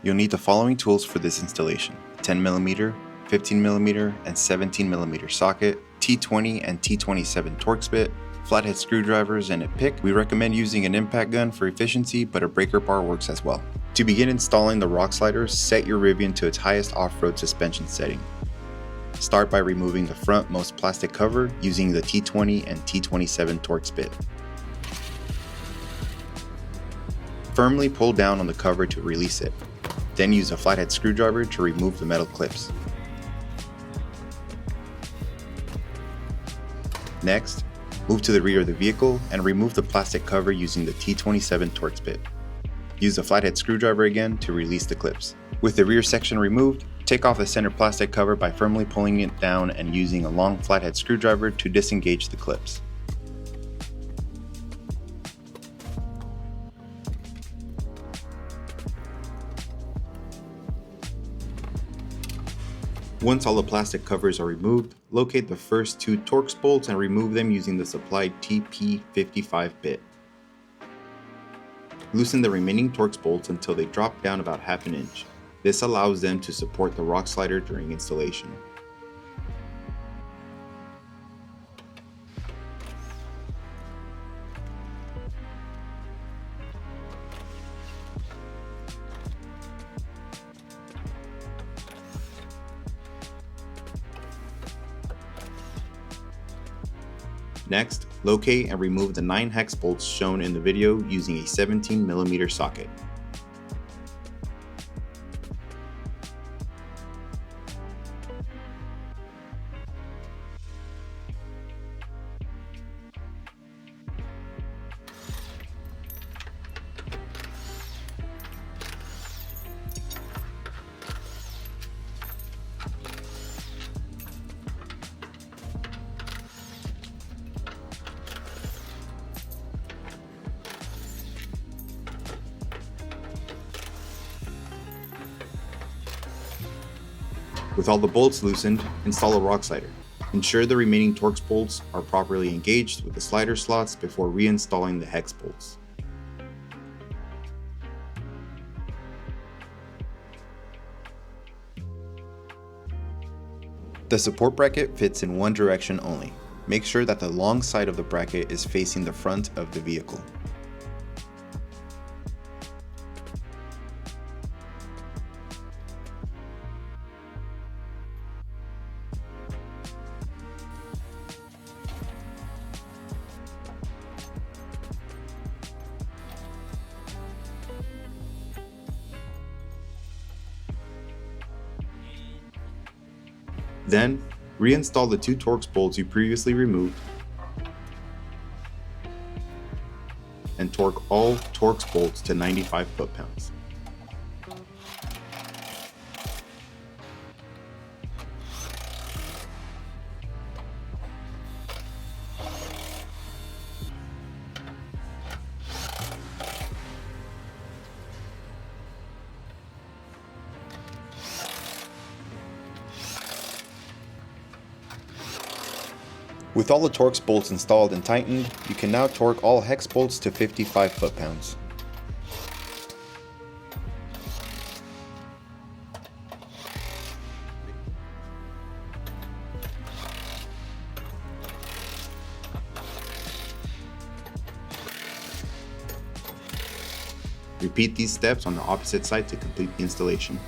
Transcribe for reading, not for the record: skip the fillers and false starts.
You'll need the following tools for this installation: 10mm, 15mm, and 17mm socket, T20 and T27 Torx bit, flathead screwdrivers, and a pick. We recommend using an impact gun for efficiency, but a breaker bar works as well. To begin installing the Rockslider, set your Rivian to its highest off-road suspension setting. Start by removing the frontmost plastic cover using the T20 and T27 Torx bit. Firmly pull down on the cover to release it. Then use a flathead screwdriver to remove the metal clips. Next, move to the rear of the vehicle and remove the plastic cover using the T27 Torx bit. Use the flathead screwdriver again to release the clips. With the rear section removed, take off the center plastic cover by firmly pulling it down and using a long flathead screwdriver to disengage the clips. Once all the plastic covers are removed, locate the first two Torx bolts and remove them using the supplied TP55 bit. Loosen the remaining Torx bolts until they drop down about half an inch. This allows them to support the Rockslider during installation. Next, locate and remove the 9 hex bolts shown in the video using a 17mm socket. With all the bolts loosened, install a Rockslider. Ensure the remaining Torx bolts are properly engaged with the slider slots before reinstalling the hex bolts. The support bracket fits in one direction only. Make sure that the long side of the bracket is facing the front of the vehicle. Then, reinstall the two Torx bolts you previously removed and torque all Torx bolts to 95 foot-pounds. With all the Torx bolts installed and tightened, you can now torque all hex bolts to 55 foot-pounds. Repeat these steps on the opposite side to complete the installation.